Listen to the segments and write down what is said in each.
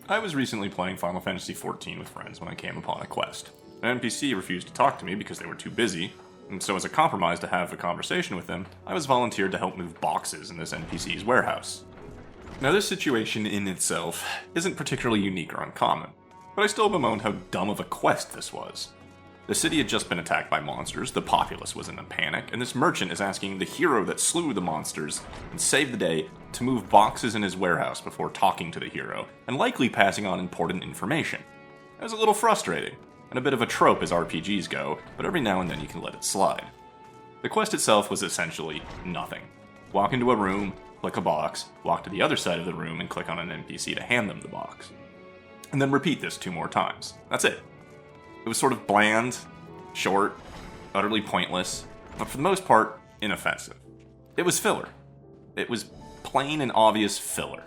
I was recently playing Final Fantasy XIV with friends when I came upon a quest. An NPC refused to talk to me because they were too busy, and so as a compromise to have a conversation with them, I was volunteered to help move boxes in this NPC's warehouse. Now this situation in itself isn't particularly unique or uncommon, but I still bemoaned how dumb of a quest this was. The city had just been attacked by monsters, the populace was in a panic, and this merchant is asking the hero that slew the monsters and saved the day to move boxes in his warehouse before talking to the hero, and likely passing on important information. It was a little frustrating, and a bit of a trope as RPGs go, but every now and then you can let it slide. The quest itself was essentially nothing. Walk into a room, click a box, walk to the other side of the room and click on an NPC to hand them the box. And then repeat this 2 more times. That's it. It was sort of bland, short, utterly pointless, but for the most part, inoffensive. It was filler. It was plain and obvious filler.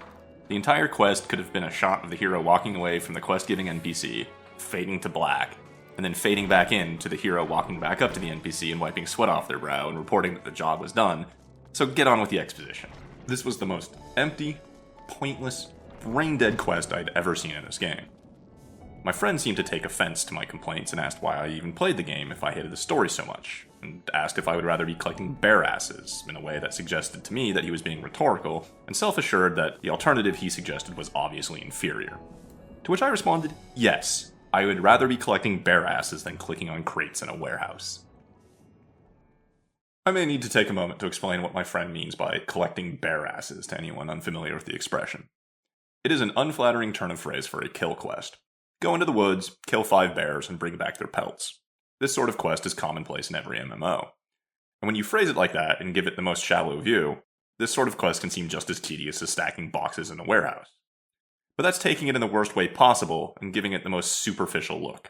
The entire quest could have been a shot of the hero walking away from the quest-giving NPC, fading to black, and then fading back in to the hero walking back up to the NPC and wiping sweat off their brow and reporting that the job was done, so get on with the exposition. This was the most empty, pointless, brain-dead quest I'd ever seen in this game. My friend seemed to take offense to my complaints and asked why I even played the game if I hated the story so much, and asked if I would rather be collecting bear asses, in a way that suggested to me that he was being rhetorical, and self-assured that the alternative he suggested was obviously inferior. To which I responded, yes, I would rather be collecting bear asses than clicking on crates in a warehouse. I may need to take a moment to explain what my friend means by collecting bear asses to anyone unfamiliar with the expression. It is an unflattering turn of phrase for a kill quest. Go into the woods, kill 5 bears, and bring back their pelts. This sort of quest is commonplace in every MMO. And when you phrase it like that and give it the most shallow view, this sort of quest can seem just as tedious as stacking boxes in a warehouse. But that's taking it in the worst way possible and giving it the most superficial look.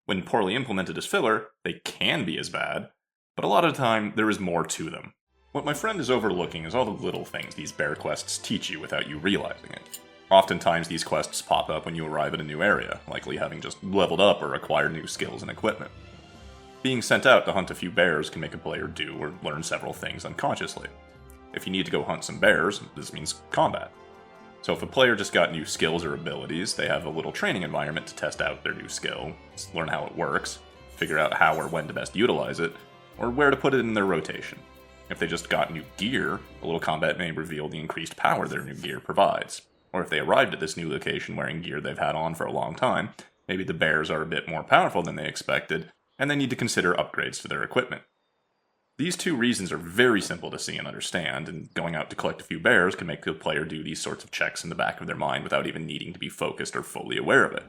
When poorly implemented as filler, they can be as bad, but a lot of the time there is more to them. What my friend is overlooking is all the little things these bear quests teach you without you realizing it. Oftentimes these quests pop up when you arrive at a new area, likely having just leveled up or acquired new skills and equipment. Being sent out to hunt a few bears can make a player do or learn several things unconsciously. If you need to go hunt some bears, this means combat. So if a player just got new skills or abilities, they have a little training environment to test out their new skill, learn how it works, figure out how or when to best utilize it, or where to put it in their rotation. If they just got new gear, a little combat may reveal the increased power their new gear provides. Or if they arrived at this new location wearing gear they've had on for a long time, maybe the bears are a bit more powerful than they expected, and they need to consider upgrades to their equipment. These 2 reasons are very simple to see and understand, and going out to collect a few bears can make the player do these sorts of checks in the back of their mind without even needing to be focused or fully aware of it.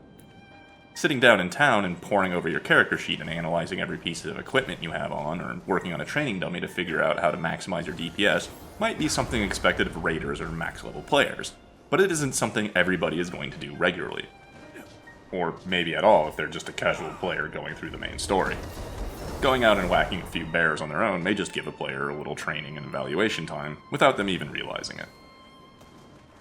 Sitting down in town and poring over your character sheet and analyzing every piece of equipment you have on, or working on a training dummy to figure out how to maximize your DPS, might be something expected of raiders or max-level players, but it isn't something everybody is going to do regularly. Or maybe at all if they're just a casual player going through the main story. Going out and whacking a few bears on their own may just give a player a little training and evaluation time, without them even realizing it.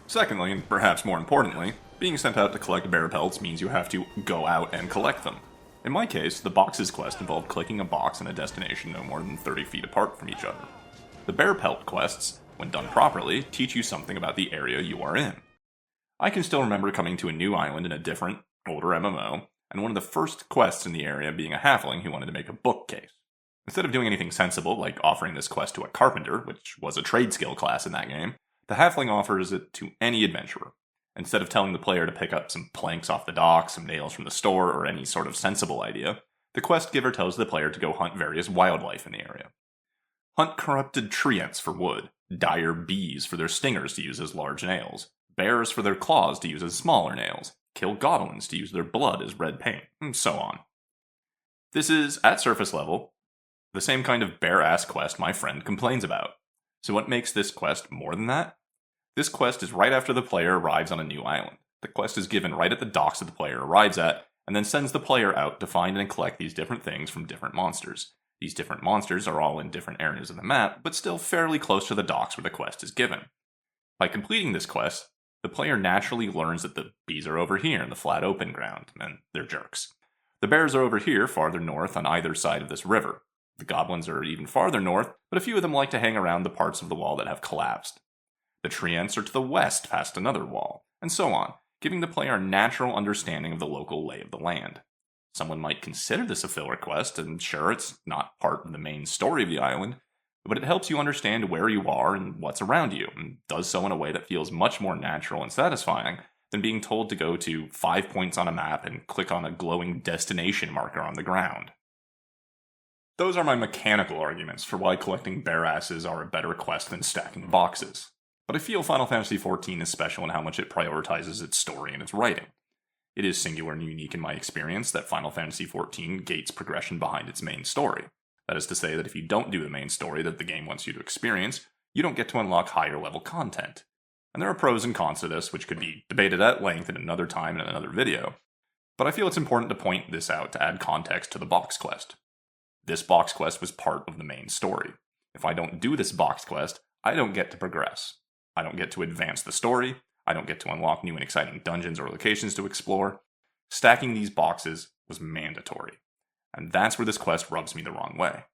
Secondly, and perhaps more importantly, being sent out to collect bear pelts means you have to go out and collect them. In my case, the boxes quest involved clicking a box in a destination no more than 30 feet apart from each other. The bear pelt quests, when done properly, teach you something about the area you are in. I can still remember coming to a new island in a different, older MMO, and one of the first quests in the area being a halfling who wanted to make a bookcase. Instead of doing anything sensible, like offering this quest to a carpenter, which was a trade skill class in that game, the halfling offers it to any adventurer. Instead of telling the player to pick up some planks off the dock, some nails from the store, or any sort of sensible idea, the quest giver tells the player to go hunt various wildlife in the area. Hunt corrupted tree ants for wood, dire bees for their stingers to use as large nails, bears for their claws to use as smaller nails, kill goblins to use their blood as red paint, and so on. This is, at surface level, the same kind of bear-ass quest my friend complains about. So what makes this quest more than that? This quest is right after the player arrives on a new island. The quest is given right at the docks that the player arrives at, and then sends the player out to find and collect these different things from different monsters. These different monsters are all in different areas of the map, but still fairly close to the docks where the quest is given. By completing this quest, the player naturally learns that the bees are over here in the flat open ground, and they're jerks. The bears are over here farther north on either side of this river. The goblins are even farther north, but a few of them like to hang around the parts of the wall that have collapsed. The tree ants are to the west past another wall, and so on. giving the player a natural understanding of the local lay of the land. Someone might consider this a filler quest, and sure, it's not part of the main story of the island, but it helps you understand where you are and what's around you, and does so in a way that feels much more natural and satisfying than being told to go to 5 points on a map and click on a glowing destination marker on the ground. Those are my mechanical arguments for why collecting bear asses are a better quest than stacking boxes. But I feel Final Fantasy XIV is special in how much it prioritizes its story and its writing. It is singular and unique in my experience that Final Fantasy XIV gates progression behind its main story. That is to say that if you don't do the main story that the game wants you to experience, you don't get to unlock higher level content. And there are pros and cons to this, which could be debated at length at another time in another video. But I feel it's important to point this out to add context to the box quest. This box quest was part of the main story. If I don't do this box quest, I don't get to progress. I don't get to advance the story. I don't get to unlock new and exciting dungeons or locations to explore. Stacking these boxes was mandatory. And that's where this quest rubs me the wrong way.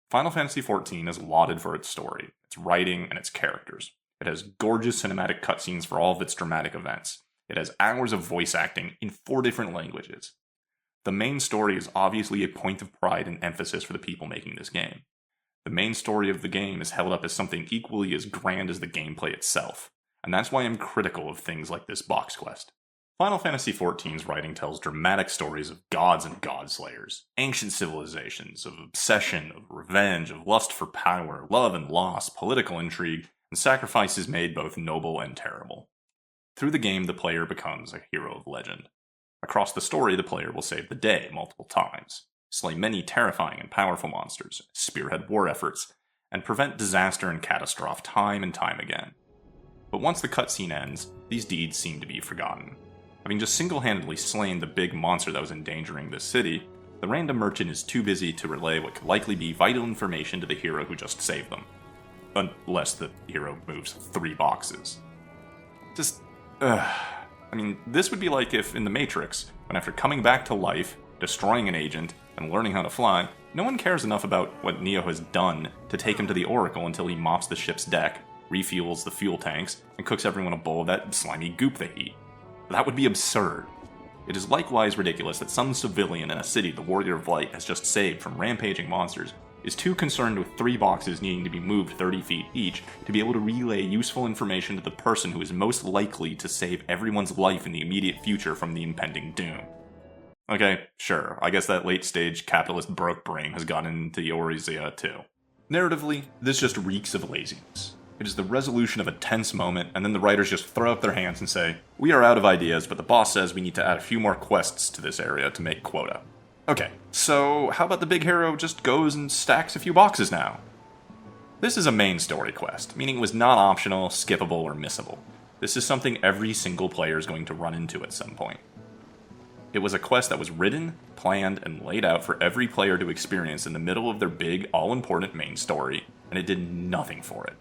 Final Fantasy XIV is lauded for its story, its writing, and its characters. It has gorgeous cinematic cutscenes for all of its dramatic events. It has hours of voice acting in 4 different languages. The main story is obviously a point of pride and emphasis for the people making this game. The main story of the game is held up as something equally as grand as the gameplay itself, and that's why I'm critical of things like this box quest. Final Fantasy XIV's writing tells dramatic stories of gods and godslayers, ancient civilizations, of obsession, of revenge, of lust for power, love and loss, political intrigue, and sacrifices made both noble and terrible. Through the game, the player becomes a hero of legend. Across the story, the player will save the day multiple times, slay many terrifying and powerful monsters, spearhead war efforts, and prevent disaster and catastrophe time and time again. But once the cutscene ends, these deeds seem to be forgotten. Having just single-handedly slain the big monster that was endangering this city, the random merchant is too busy to relay what could likely be vital information to the hero who just saved them. Unless the hero moves 3 boxes. This would be like if in The Matrix, when after coming back to life, destroying an agent, and learning how to fly, no one cares enough about what Neo has done to take him to the Oracle until he mops the ship's deck, refuels the fuel tanks, and cooks everyone a bowl of that slimy goop they eat. That would be absurd. It is likewise ridiculous that some civilian in a city the Warrior of Light has just saved from rampaging monsters is too concerned with 3 boxes needing to be moved 30 feet each to be able to relay useful information to the person who is most likely to save everyone's life in the immediate future from the impending doom. Okay, sure, I guess that late-stage capitalist broke brain has gotten into Eorzea too. Narratively, this just reeks of laziness. It is the resolution of a tense moment, and then the writers just throw up their hands and say, "We are out of ideas, but the boss says we need to add a few more quests to this area to make quota." Okay, so how about the big hero just goes and stacks a few boxes now? This is a main story quest, meaning it was not optional, skippable, or missable. This is something every single player is going to run into at some point. It was a quest that was written, planned, and laid out for every player to experience in the middle of their big, all-important main story, and it did nothing for it.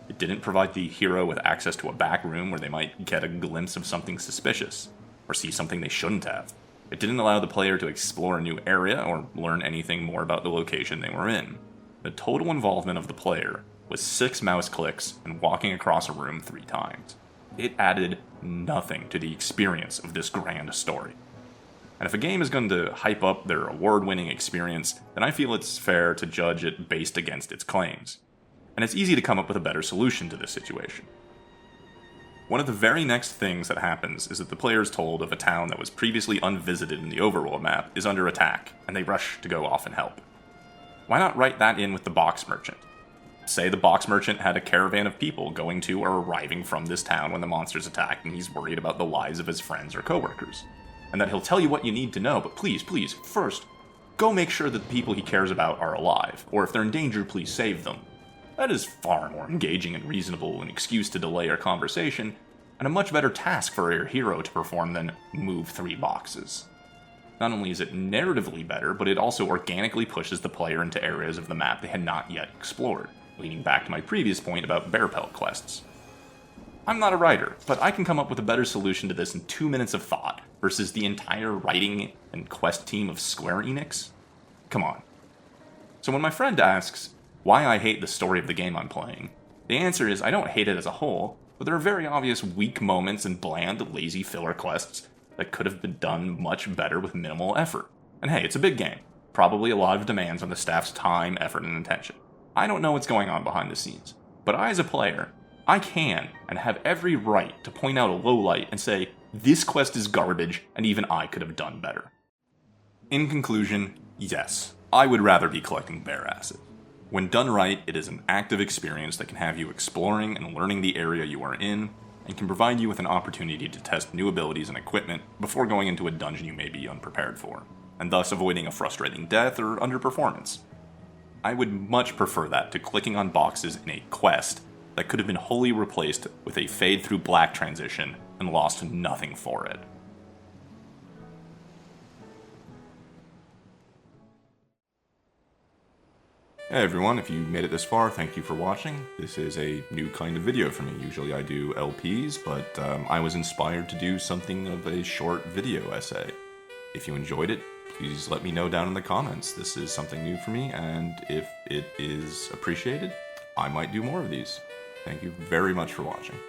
It didn't provide the hero with access to a back room where they might get a glimpse of something suspicious, or see something they shouldn't have. It didn't allow the player to explore a new area or learn anything more about the location they were in. The total involvement of the player was 6 mouse clicks and walking across a room 3 times. It added nothing to the experience of this grand story. And if a game is going to hype up their award-winning experience, then I feel it's fair to judge it based against its claims. And it's easy to come up with a better solution to this situation. One of the very next things that happens is that the player is told of a town that was previously unvisited in the overworld map is under attack, and they rush to go off and help. Why not write that in with the box merchant? Say the box merchant had a caravan of people going to or arriving from this town when the monsters attacked, and he's worried about the lives of his friends or coworkers. And that he'll tell you what you need to know, but please, first, go make sure that the people he cares about are alive, or if they're in danger, please save them. That is far more engaging and reasonable an excuse to delay our conversation, and a much better task for your hero to perform than move 3 boxes. Not only is it narratively better, but it also organically pushes the player into areas of the map they had not yet explored, leading back to my previous point about bear pelt quests. I'm not a writer, but I can come up with a better solution to this in 2 minutes of thought, versus the entire writing and quest team of Square Enix? Come on. So when my friend asks why I hate the story of the game I'm playing, the answer is I don't hate it as a whole, but but there are very obvious weak moments and bland, lazy filler quests that could have been done much better with minimal effort. And hey, it's a big game. Probably a lot of demands on the staff's time, effort, and attention. I don't know what's going on behind the scenes, but I as a player, I can and have every right to point out a lowlight and say, this quest is garbage and even I could have done better. In conclusion, yes, I would rather be collecting bear acid. When done right, it is an active experience that can have you exploring and learning the area you are in, and can provide you with an opportunity to test new abilities and equipment before going into a dungeon you may be unprepared for, and thus avoiding a frustrating death or underperformance. I would much prefer that to clicking on boxes in a quest that could have been wholly replaced with a fade through black transition and lost nothing for it. Hey everyone, if you made it this far, thank you for watching. This is a new kind of video for me. Usually I do LPs, but I was inspired to do something of a short video essay. If you enjoyed it, please let me know down in the comments. This is something new for me, and if it is appreciated, I might do more of these. Thank you very much for watching.